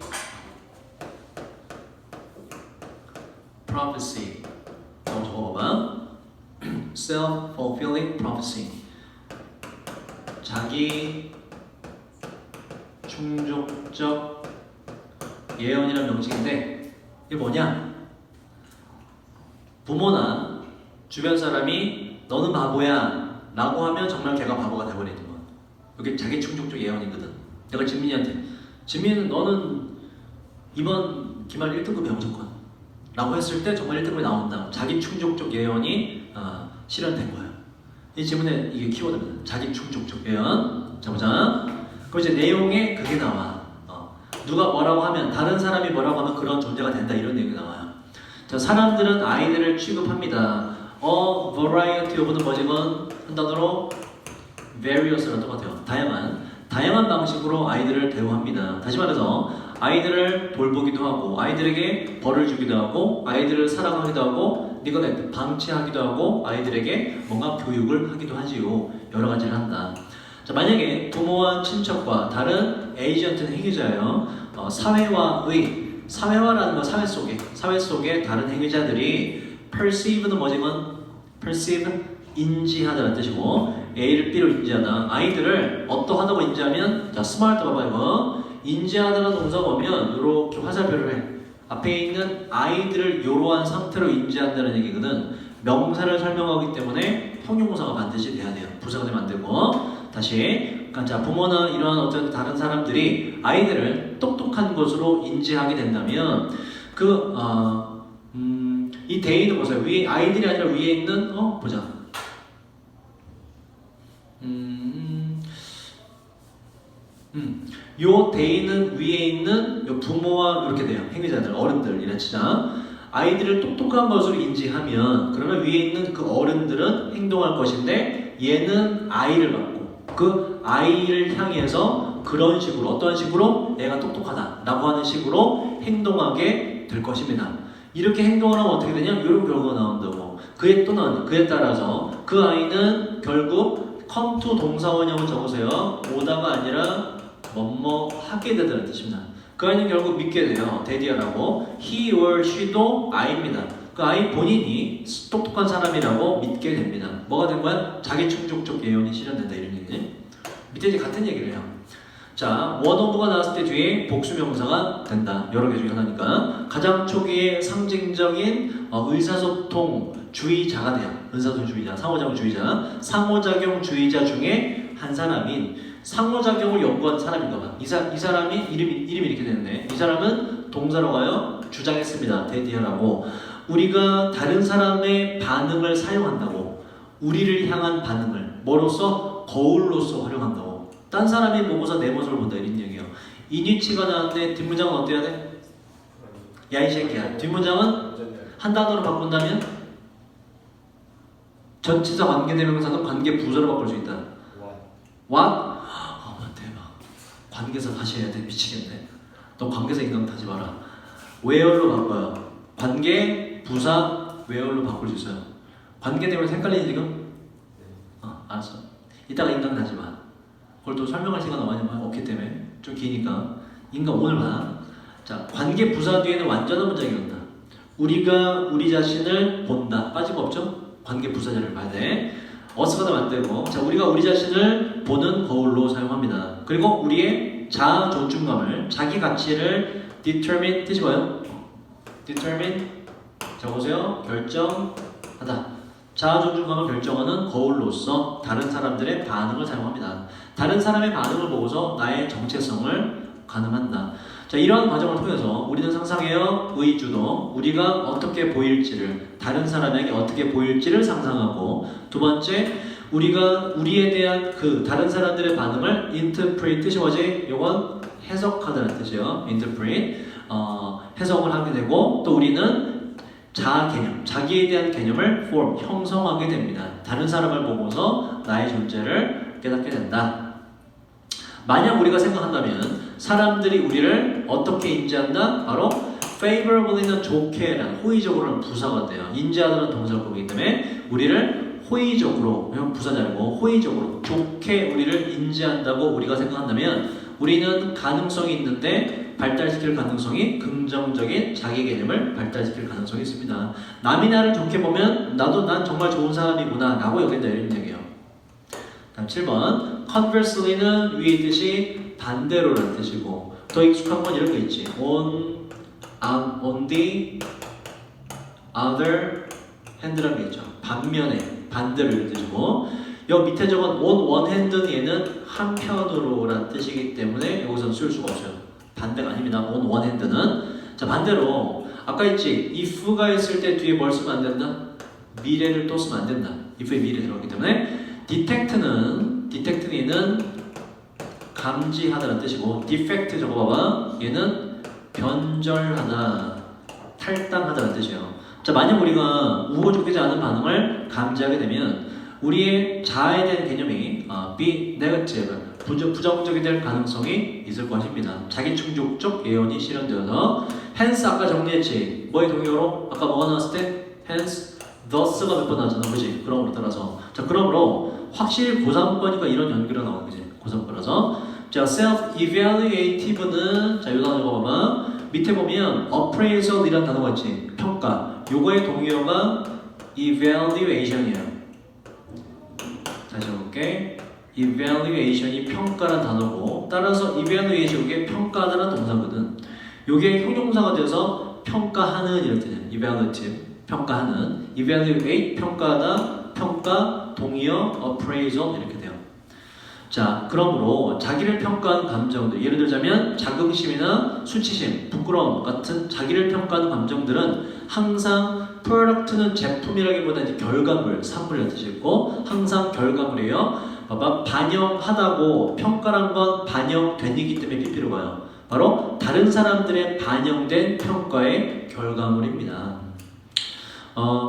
prophecy 라고 적어봐봐. self-fulfilling prophecy 자기 충족적 예언이라는 명칭인데 이게 뭐냐? 부모나 주변 사람이 너는 바보야 라고 하면 정말 걔가 바보가 돼버리는 거야. 이게 자기 충족적 예언이거든. 내가 진민이한테 진민은 너는 이번 기말 1등급이야 무조건 라고 했을 때 정말 1등급이 나온다. 자기 충족적 예언이 실현된 거예요. 이 질문에 이게 키워드입니다. 자기 충족적 예언. 자 보자. 그럼 이제 내용에 그게 나와. 누가 뭐라고 하면 다른 사람이 뭐라고 하면 그런 존재가 된다 이런 내용이 나와요. 자 사람들은 아이들을 취급합니다. variety of는 뭐지? 이건 한 단어로 various랑 똑같아요. 다양한 방식으로 아이들을 대우합니다. 다시 말해서 아이들을 돌보기도 하고 아이들에게 벌을 주기도 하고 아이들을 사랑하기도 하고 네글렉트 방치하기도 하고 아이들에게 뭔가 교육을 하기도 하지요. 여러 가지를 한다. 자, 만약에 부모와 친척과 다른 에이전트는 행위자예요. 사회화라는 건 사회 속에 다른 행위자들이 perceive는 뭐지? perceive 인지하다는 뜻이고 A를 B로 인지하다. 아이들을 어떠하다고 인지하면 자 스마트 봐봐 이거 인지하다는 동사가 오면 이렇게 화살표를 해. 앞에 있는 아이들을 이러한 상태로 인지한다는 얘기거든. 명사를 설명하기 때문에 형용사가 반드시 돼야 돼요. 부사가 되면 안 되고. 다시 자 부모나 이런 어떤 다른 사람들이 아이들을 똑똑한 것으로 인지하게 된다면 이 대의는 보세요. 위에 아이들이 아니라 위에 있는 보자. 요 대의는 위에 있는 요 부모와 이렇게 돼요. 행위자들, 어른들 이런 치자. 아이들을 똑똑한 것으로 인지하면 그러면 위에 있는 그 어른들은 행동할 것인데 얘는 아이를 받고 그 아이를 향해서 그런 식으로 어떤 식으로 애가 똑똑하다 라고 하는 식으로 행동하게 될 것입니다. 이렇게 행동을 하면 어떻게 되냐? 이런 결과가 나온다고. 그에 따라서 그 아이는 결국 come to 동사원형을 적으세요. 오다가 아니라 뭐뭐 하게 되다는 뜻입니다. 그 아이는 결국 믿게 돼요. 데디아라고. He or she도 아이입니다. 그 아이 본인이 똑똑한 사람이라고 믿게 됩니다. 뭐가 된 거야? 자기 충족적 예언이 실현된다 이런 얘기지. 밑에 이제 같은 얘기를 해요. 자, 원오브가 나왔을 때 뒤에 복수명사가 된다. 여러 개 중에 하나니까. 가장 초기에 상징적인 의사소통주의자가 돼요. 의사소통주의자, 상호작용주의자 중에 한 사람인 상호작용을 연구한 사람인가 봐. 이 사람이 이름이 이렇게 되는데 이 사람은 동사로 가요. 주장했습니다. 데디어라고. 우리가 다른 사람의 반응을 사용한다고. 우리를 향한 반응을 뭐로써? 거울로서 활용한다고. 딴 사람이 보고서 내 모습을 본다 이런 얘기예요. 이니치가 나왔는데 뒷문장은 어때야 돼? 야 이 새끼야. 뒷문장은 한 단어로 바꾼다면 전치사 관계대명사는 관계부사로 바꿀 수 있다. What? 대박. 관계사 다시 해야 돼. 미치겠네. 너 관계사 인강 타지 마라. where로 바꿔요. 관계, 부사, where로 바꿀 수 있어요. 관계 때문에 헷갈리지 지금? 알았어. 이따가 인강 타지 마. 그걸 또 설명할 시간 없기 때문에 좀 기니까 인강 오늘 봐. 자, 관계 부사 뒤에는 완전한 문장이 온다. 우리가 우리 자신을 본다. 빠질 거 없죠? 관계 부사절을 봐야 돼. 어스가 더 만들고 자 우리가 우리 자신을 보는 거울로 사용합니다. 그리고 우리의 자아 존중감을 자기 가치를 determine 뜻이 뭐예요? determine 적으세요. 결정하다. 자아 존중감을 결정하는 거울로서 다른 사람들의 반응을 사용합니다. 다른 사람의 반응을 보고서 나의 정체성을 가늠한다. 자, 이러한 과정을 통해서 우리는 상상해요. 의주도 우리가 어떻게 보일지를 다른 사람에게 어떻게 보일지를 상상하고 두 번째 우리가 우리에 대한 그 다른 사람들의 반응을 interpret 뜻이 뭐지? 이건 해석하다는 뜻이에요. interpret 해석을 하게 되고 또 우리는 자아 개념, 자기에 대한 개념을 form, 형성하게 됩니다. 다른 사람을 보고서 나의 존재를 깨닫게 된다. 만약 우리가 생각한다면 사람들이 우리를 어떻게 인지한다? 바로 favorably는 좋게라는 호의적으로는 부사가 돼요. 인지하다는 동사를 보기 때문에 우리를 호의적으로, 부사가 아니고 호의적으로 좋게 우리를 인지한다고 우리가 생각한다면 우리는 가능성이 있는데 발달시킬 가능성이 긍정적인 자기 개념을 발달시킬 가능성이 있습니다. 남이 나를 좋게 보면 나도 난 정말 좋은 사람이구나 라고 여긴다 이런 얘기예요. 다음 7번 conversely는 위의 뜻이 반대로라는 뜻이고 더 익숙한 건 이런 게 있지. on the other hand라는 게 있죠. 반면에 반대로 이런 뜻이고 여기 밑에 적은 on one hand는 얘는 한편으로라는 뜻이기 때문에 여기서는 쓸 수가 없어요. 반대가 아닙니다. on one hand는 자 반대로 아까 있지 if가 있을 때 뒤에 뭘 쓰면 안 된다? 미래를 또 쓰면 안 된다. if에 미래 들어가기 때문에 detect는 얘는 감지하다는 뜻이고 defect 저거 봐봐 얘는 변절하다 탈당하다는 뜻이에요. 자 만약 우리가 우호적이지 않은 반응을 감지하게 되면 우리의 자아에 대한 개념이 be negative 부정적이 될 가능성이 있을 것입니다. 자기 충족적 예언이 실현되어서 hence 아까 정리했지 뭐의 동의어로 아까 뭐가 나왔을 때 hence thus가 몇 번 나왔잖아 그지? 그러므로 따라서 자 그러므로 확실히 고3거니까 이런 연결이 나오는 거지 고3거라서 자 self-evaluative는 자 요 단어 봐봐 밑에 보면 appraisal이라는 단어가 있지 평가 요거의 동의어가 evaluation이에요. 다시 해볼게 evaluation이 평가라는 단어고 따라서 evaluation 이게 평가하다는 동사거든. 요게 형용사가 돼서 평가하는 이런 뜻이에요. evaluative 평가하는 evaluate 평가하다 평가 동의어 appraisal 이렇게 돼요. 자 그러므로 자기를 평가하는 감정들 예를 들자면 자긍심이나 수치심 부끄러움 같은 자기를 평가하는 감정들은 항상 product는 제품이라기보다 결과물 산물이라는 뜻이 있고 항상 결과물이에요. 봐봐 반영하다고 평가란 건 반영된이기 때문에 PP로 봐요. 바로 다른 사람들의 반영된 평가의 결과물입니다.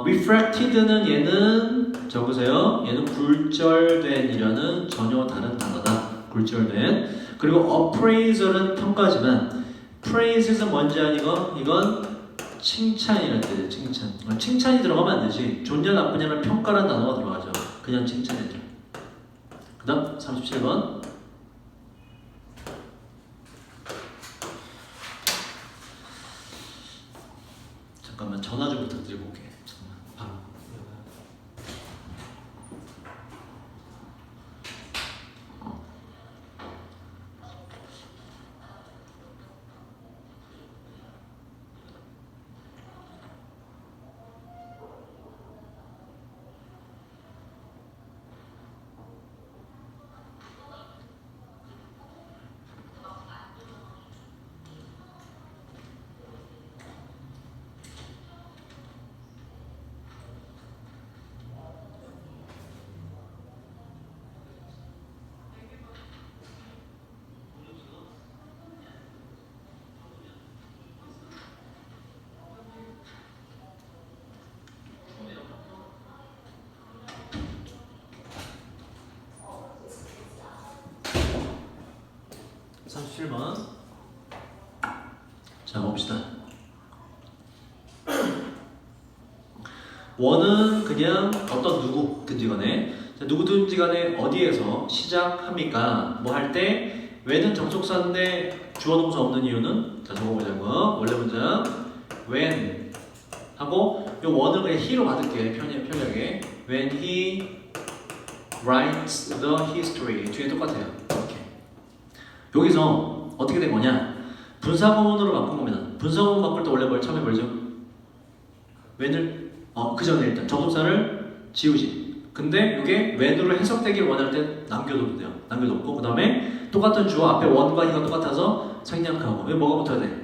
refracted는 얘는 적으세요. 얘는 굴절된이라는 전혀 다른 단어다. 굴절된. 그리고 appraisal은 평가지만 praise는 뭔지 아니 이건 칭찬이라는 뜻이에요. 칭찬. 칭찬이 들어가면 안 되지. 좋냐 나쁘냐는 평가라는 단어가 들어가죠. 그냥 칭찬이죠. 그 다음 37번 잠깐만 전화 좀 부탁드리고 올게. 바로. 자 봅시다. 원은 그냥 어떤 누구든지 간에 누구든지 간에 어디에서 시작합니까? 뭐 할 때 when은 접속사인데 주어 동사 없는 이유는 자 적어보자고. 원래 문장 when 하고 요 원을 그냥 he로 받을게. 편하게 when he writes the history 뒤에 똑같아요. 이렇게 여기서 어떻게 된 거냐? 분사구문으로 바꾼 겁니다. 분사구문 바꿀 때 원래 뭘 처음에 걸죠? when을 그 전에 일단 접속사를 지우지. 근데 이게 when으로 해석되길 원할 때 남겨둬도 돼요. 남겨놓고 그 다음에 똑같은 주어 앞에 원과 he가 똑같아서 생략하고 여기 뭐가 붙어야 돼?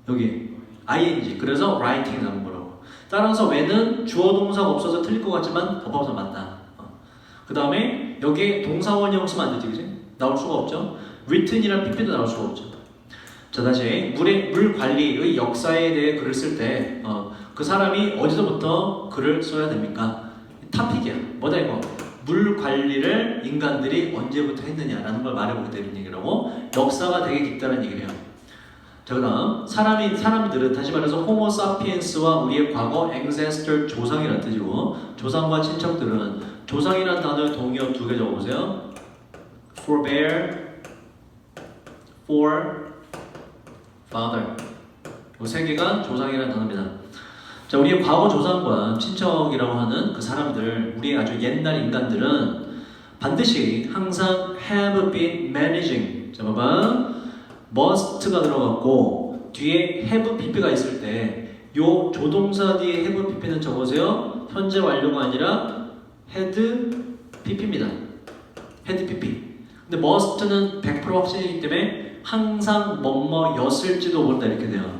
여기 ing 그래서 writing 나온 거라고. 따라서 when은 주어 동사가 없어서 틀릴 것 같지만 법합사 맞다. 그 다음에 여기에 동사원형 쓰면 안 되지 그치? 나올 수가 없죠. written이랑 pp도 나올 수가 없죠. 자 다시 물 관리의 역사에 대해 글을 쓸 때 그 사람이 어디서부터 글을 써야 됩니까? 타픽이야. 뭐다 이거? 물 관리를 인간들이 언제부터 했느냐라는 걸 말해보게 되는 얘기라고. 역사가 되게 깊다는 얘기를 해요. 자, 그다음 사람들은 다시 말해서 호모 사피엔스와 우리의 과거 ancestor 조상이라는 뜻이고, 조상과 친척들은 조상이라는 단어의 동의어 두 개 적어보세요. forbear, for, father. 이 세 개가 조상이라는 단어입니다. 자, 우리의 과거 조상과 친척이라고 하는 그 사람들, 우리의 아주 옛날 인간들은 반드시 항상 have been managing. 자, 봐봐. must가 들어갔고 뒤에 have pp가 있을 때 요 조동사 뒤에 have pp는 적어보세요. 현재 완료가 아니라 had pp입니다. had pp. 근데 must는 100% 확신이기 때문에 항상 뭐뭐였을지도 모른다 이렇게 돼요.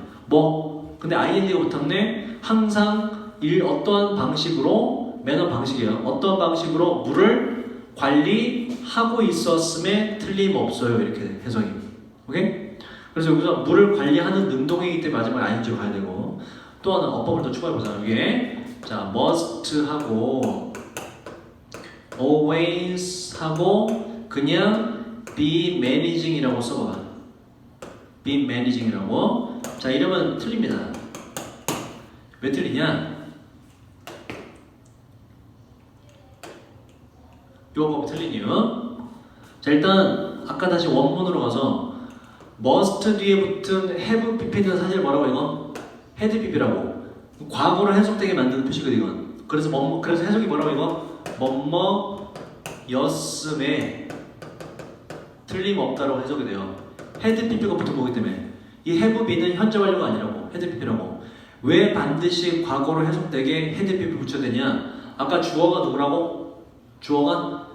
근데 ing가 붙었네. 항상 어떠한 방식으로, 매너 방식이에요. 어떠한 방식으로 물을 관리하고 있었음에 틀림없어요. 이렇게 해석이. 오케이? 그래서 여기서 물을 관리하는 능동이기 때문에 마지막에 ing로 가야 되고, 또 하나 어법을 더 추가해보자. 여기에 자, must 하고 always 하고 그냥 be managing이라고 써봐. be managing이라고. 자, 이러면 틀립니다. 왜 틀리냐? 요 법이 틀린 이유. 자, 일단 아까 다시 원문으로 가서 must 뒤에 붙은 have pp는 사실 뭐라고 이거? had pp라고. 과거를 해석되게 만드는 표시거든 이건. 그래서 해석이 뭐라고 이거? 뭐뭐였음에 틀림없다라고 해석이 돼요. had pp가 붙은 거기 때문에. 이 have be는 현재 완료가 아니라고. had pp라고. 왜 반드시 과거로 해석되게 had pp 붙여야 되냐? 아까 주어가 누구라고? 주어가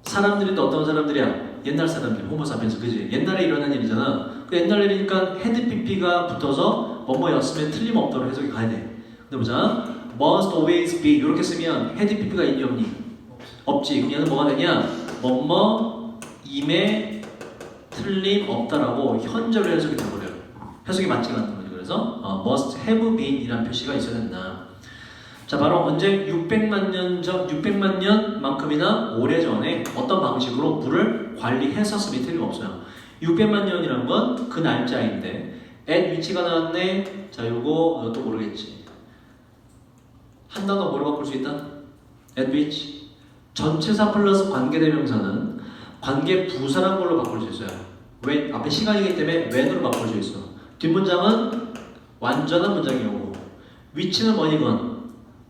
사람들인데 어떤 사람들이야? 옛날 사람들, 호모 사피엔스, 그지? 옛날에 일어난 일이잖아. 그 옛날 일이니까 had pp가 붙어서 뭐뭐였으면 틀림없다로 해석이 가야 돼. 근데 보자. must always be 이렇게 쓰면 had pp가 있니 없니? 없지. 그럼 얘는 뭐가 되냐? 뭐뭐임에 틀림없다라고 현재로 해석이 돼버려요. 해석이 맞지가 않는 거죠. 그래서 must have been 이라는 표시가 있어야 된다. 자, 바로 언제 600만 년 전, 600만 년만큼이나 오래전에 어떤 방식으로 물을 관리했었음이 틀림없어요. 600만 년이라는 건 그 날짜인데 at 위치가 나왔네. 자, 요거 또 모르겠지. 한 단어 뭐로 바꿀 수 있다? at which. 전체사 플러스 관계대명사는 관계 부사란 걸로 바꿀 수 있어요. 왜? 앞에 시간이기 때문에 when으로 바꿀 수 있어. 뒷문장은 완전한 문장이 오고, 위치는 뭐니건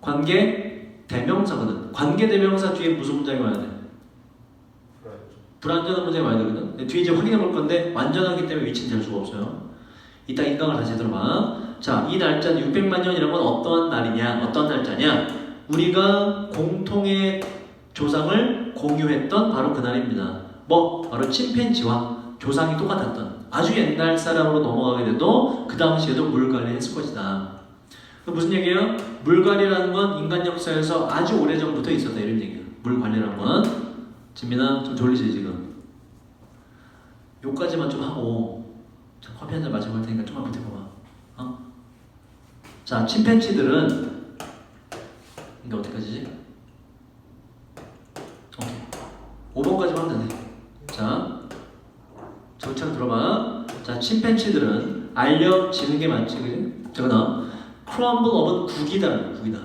관계 대명사거든. 관계 대명사 뒤에 무슨 문장이 와야 돼? 불완전한 문장이 와야 되거든. 뒤에 이제 확인해 볼 건데 완전하기 때문에 위치는 될 수가 없어요. 이따 인강을 다시 들어봐. 자, 이 날짜는 600만 년이라는 건 어떠한 날이냐? 어떠한 날짜냐? 우리가 공통의 조상을 공유했던 바로 그 날입니다. 바로 침팬지와 조상이 똑같았던, 아주 옛날 사람으로 넘어가게 돼도 그 당시에도 물 관리했을 것이다. 무슨 얘기예요? 물 관리라는 건 인간 역사에서 아주 오래전부터 있었다 이런 얘기예요. 물 관리라는 건. 진민아 좀 졸리지 지금? 요까지만 좀 하고 커피 한잔 마시고 할 테니까 좀만 버텨봐봐. 자, 침팬지들은 이게 어떻게 하지? 오케이. 5번까지만 하면 되네. 자, 저처럼 들어봐. 자, 침팬지들은 알려지는 게 많지, 그지? 자, 그다음 crumble up은 구기다는 구기다.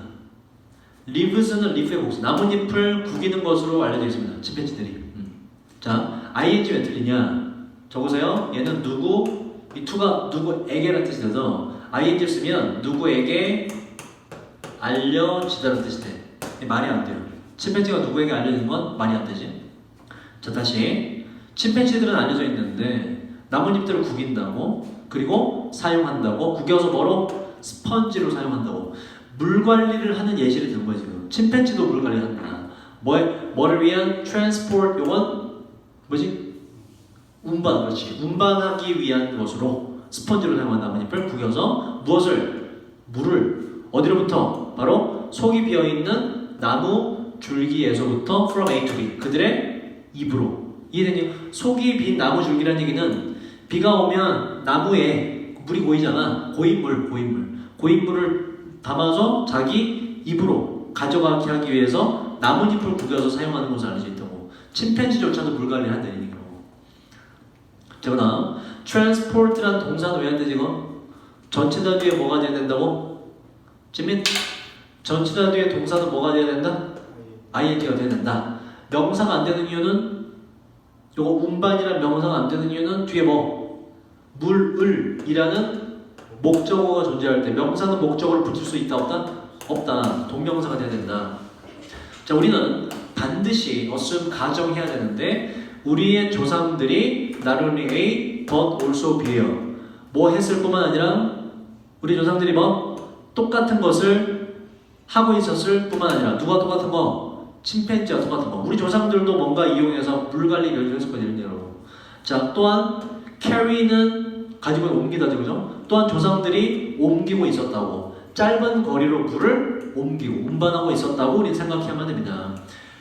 leaves는 leaf의 복수. 나뭇잎을 구기는 것으로 알려져 있습니다. 침팬지들이. 자, ing 왜 틀리냐? 적으세요. 얘는 누구, 이 to가 누구에게라는 뜻이 돼서 ing 쓰면 누구에게 알려지다는 뜻이 돼. 말이 안 돼요. 침팬지가 누구에게 알려지는 건 말이 안 되지. 자, 다시. 침팬지들은 알려져 있는데 나뭇잎들을 구긴다고, 그리고 사용한다고, 구겨서 뭐로? 스펀지로 사용한다고. 물 관리를 하는 예시를 든 거예요 지금. 침팬지도 물 관리한다. 뭐를 위한? transport. 요건 뭐지? 운반. 그렇지. 운반하기 위한 것으로 스펀지로 사용한 나뭇잎을 구겨서 무엇을? 물을 어디로부터? 바로 속이 비어있는 나무 줄기에서부터 from A to B, 그들의 입으로. 이해되니? 속이 빈 나무 줄기라는 얘기는 비가 오면 나무에 물이 고이잖아. 고인물을 담아서 자기 입으로 가져가게 하기 위해서 나뭇잎을 구겨서 사용하는 것을 알 수 있다고. 침팬지조차도 물 관리를 한다는 얘기고. 자, 그다음 transport란 동사는 왜 안 되지 이거? 전치사 뒤에 뭐가 돼야 된다고? 지민? 전치사 뒤에 동사는 뭐가 돼야 된다? ing가 돼야 된다. 명사가 안 되는 이유는 요거 운반이란 명사가 안 되는 이유는 뒤에 뭐? 물을이라는 목적어가 존재할 때 명사는 목적어를 붙일 수 있다 없다? 없다. 동명사가 돼야 된다. 자, 우리는 반드시 assume 가정해야 되는데 우리의 조상들이 not only ate but also bear 뭐 했을 뿐만 아니라 우리 조상들이 뭐? 똑같은 것을 하고 있었을 뿐만 아니라 누가 똑같은 거? 침팬지와 똑같은 거. 우리 조상들도 뭔가 이용해서 물관리 결정했었거든요, 여러분. 자, 또한 carry는 가지고 옮기다죠, 그죠? 또한 조상들이 옮기고 있었다고. 짧은 거리로 물을 옮기고 운반하고 있었다고 우리 생각하면 됩니다.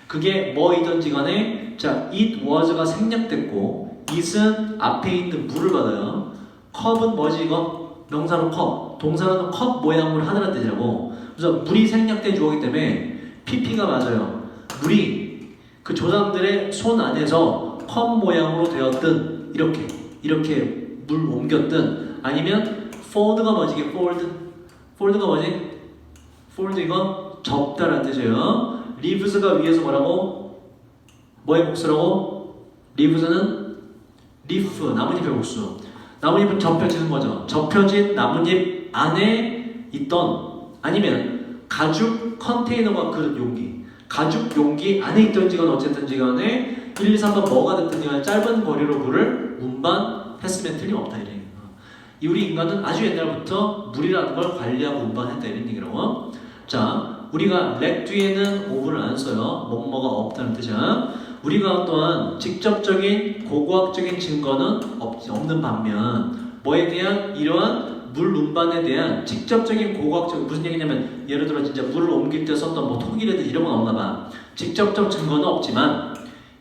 그게 뭐이든지 간에 자, it was가 생략됐고 it은 앞에 있는 물을 받아요. 컵은 뭐지 이거? 명사로 컵. 동사로는 컵 모양으로 하느라 뜻이라고. 그래서 물이 생략된 주어이기 때문에 pp가 맞아요. 물이 그 조상들의 손 안에서 컵 모양으로 되었든 이렇게 물 옮겼든 아니면 fold가 뭐지 이게 fold가 뭐지? fold 이거 접다라는 뜻이에요. leaves가 위에서 뭐라고? 뭐의 복수라고? leaves는 leaf, 나뭇잎의 복수. 나뭇잎은 접혀지는 거죠. 접혀진 나뭇잎 안에 있던 아니면 가죽 컨테이너가 그릇 용기 가죽 용기 안에 있던지건 어쨌든지 간에 1, 2, 3번 뭐가 됐든지 간에 짧은 거리로 물을 운반했으면 틀림없다 이런 얘기예요. 우리 인간은 아주 옛날부터 물이라는 걸 관리하고 운반했다 이런 얘기라고. 자, 우리가 렉 뒤에는 오브를 안 써요. 뭐뭐가 없다는 뜻이야. 우리가 또한 직접적인 고고학적인 증거는 없는 반면 뭐에 대한 이러한 물 운반에 대한 직접적인 고고학적 무슨 얘기냐면 예를 들어 진짜 물을 옮길 때 썼던 뭐 톡이라든지 이런 건 없나 봐. 직접적 증거는 없지만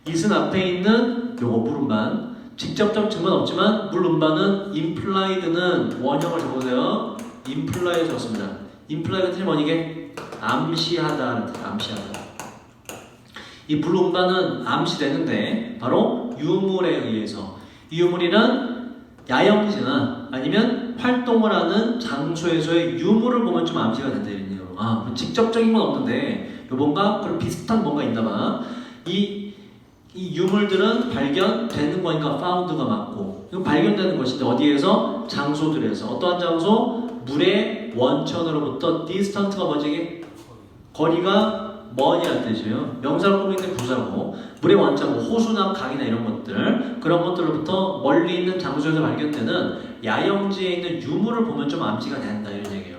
it은 앞에 있는 요거 물 운반 직접적 증거는 없지만 물 운반은 implied는 원형을 적어보세요. implied 적습니다. implied가 뜻이 뭐니 이게? 암시하다라는 뜻, 암시하다. 이 물 운반은 암시되는데 바로 유물에 의해서 이 유물이란 야영지나 아니면 활동을 하는 장소에서의 유물을 보면 좀 암시가 된다 이런 얘기로. 아, 직접적인 건 없는데 뭔가 그런 비슷한 뭔가 있나봐. 이 유물들은 발견되는 거니까 found가 맞고 이건 발견되는 것인데 어디에서? 장소들에서. 어떠한 장소? 물의 원천으로부터 distant가 뭐지? 거리가 먼이라는 뜻이에요. 명사로 꾸미는 부사고 물의 원천, 뭐 호수나 강이나 이런 것들 그런 것들로부터 멀리 있는 장소에서 발견되는 야영지에 있는 유물을 보면 좀 암시가 된다 이런 얘기예요.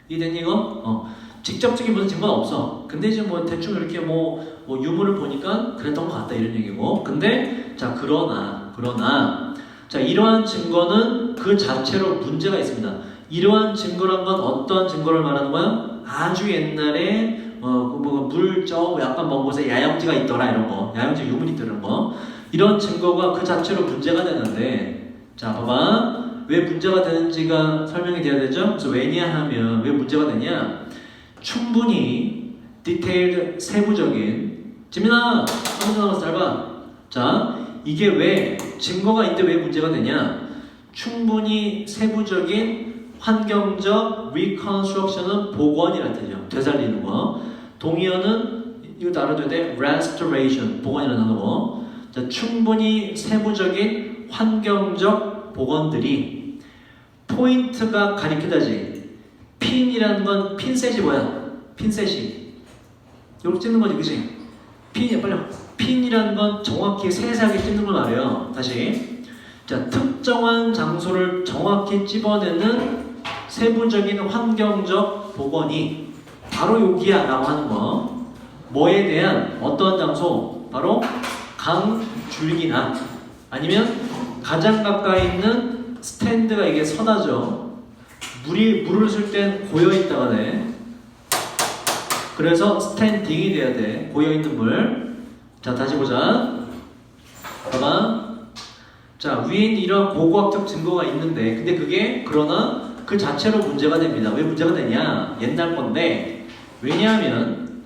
이해된 이거? 직접적인 무슨 증거는 없어. 근데 이제 뭐 대충 이렇게 뭐 유물을 보니까 그랬던 것 같다 이런 얘기고. 근데 자 그러나 자 이러한 증거는 그 자체로 문제가 있습니다. 이러한 증거란 건 어떠한 증거를 말하는 거야? 아주 옛날에 물저 약간 먼 곳에 야영지가 있더라 이런 거, 야영지 유물이 있더라는 거 이런 증거가 그 자체로 문제가 되는데 자 봐봐 왜 문제가 되는지가 설명이 돼야 되죠. 그래서 왜냐하면 왜 문제가 되냐? 충분히 디테일드 세부적인 지민아 한번 남았어 잘 봐. 자 이게 왜 증거가 있는데 왜 문제가 되냐? 충분히 세부적인 환경적 reconstruction은 복원이라는 뜻이죠. 되살리는 거. 동의어는 이거 알아둬야 돼. restoration 복원이라는 단어고. 자, 충분히 세부적인 환경적 복원들이 포인트가 가리키다지. 핀이라는 건 핀셋이 뭐야? 핀셋이 이렇게 찍는 거지, 그치? 핀이 빨리. 핀이라는 건 정확히 세세하게 찍는 걸 말해요. 다시. 자, 특정한 장소를 정확히 찝어내는 세부적인 환경적 복원이 바로 여기야 라고 하는 거. 뭐에 대한 어떠한 장소? 바로 강 줄기나 아니면 가장 가까이 있는 스탠드가 이게 서다죠. 물을 쓸 땐 고여있다가 돼. 그래서 스탠딩이 돼야 돼. 고여있는 물. 자 다시 보자. 봐봐. 자 위에 있는 이런 고고학적 증거가 있는데 근데 그게 그러나 그 자체로 문제가 됩니다. 왜 문제가 되냐? 옛날 건데 왜냐하면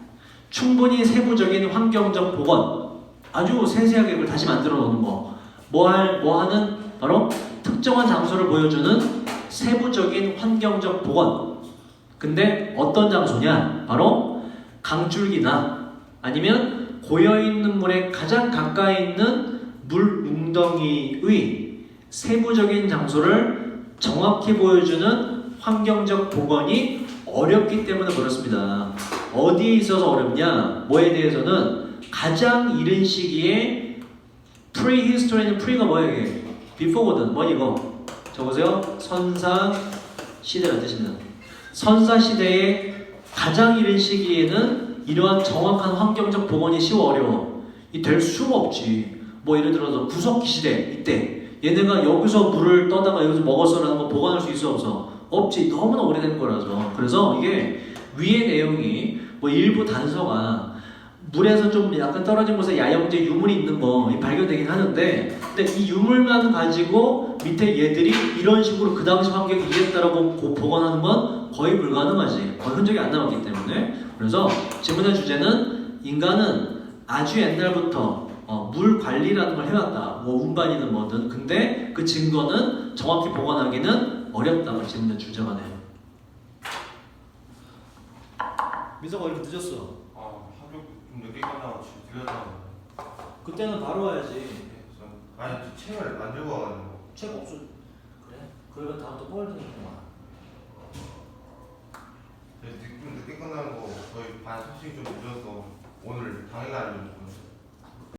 충분히 세부적인 환경적 복원, 아주 세세하게 이걸 다시 만들어 놓는 거. 뭐 하는 바로 특정한 장소를 보여주는 세부적인 환경적 복원. 근데 어떤 장소냐? 바로 강줄기나 아니면 고여있는 물에 가장 가까이 있는 물 웅덩이의 세부적인 장소를 정확히 보여주는 환경적 복원이 어렵기 때문에 그렇습니다. 어디에 있어서 어렵냐? 뭐에 대해서는 가장 이른 시기에 prehistory는 pre가 뭐야 이게? before거든. 뭐 이거? 적으세요. 선사 시대라는 뜻입니다. 선사 시대의 가장 이른 시기에는 이러한 정확한 환경적 복원이 쉬워 어려워. 이 될 수가 없지. 뭐 예를 들어서 구석기 시대 이때 얘네가 여기서 물을 떠다가 여기서 먹었어라는 거 복원할 수 있어 없어? 없지. 너무나 오래된 거라서. 그래서 이게 위의 내용이 뭐 일부 단서가 물에서 좀 약간 떨어진 곳에 야영제 유물이 있는 거 발견되긴 하는데, 근데 이 유물만 가지고 밑에 얘들이 이런 식으로 그 당시 환경이 이랬다라고 복원하는 건 거의 불가능하지. 거의 흔적이 안 남았기 때문에. 그래서 질문의 주제는 인간은 아주 옛날부터 물 관리라는 걸 해왔다. 뭐 운반이든 뭐든. 근데 그 증거는 정확히 복원하기는 어렵다가 질문의 주제가 돼요. 민서가 이렇게 늦었어. 학교 좀 늦게 끝나고 들렸다고. 그때는 바로 와야지. 아니 책을 안 들고 와가지고. 책 없어. 그래? 그러면 다음부터 뭘 드니까. 좀 늦게 끝나는 거 거의 반 30분 좀 늦어서 오늘 당일날 좀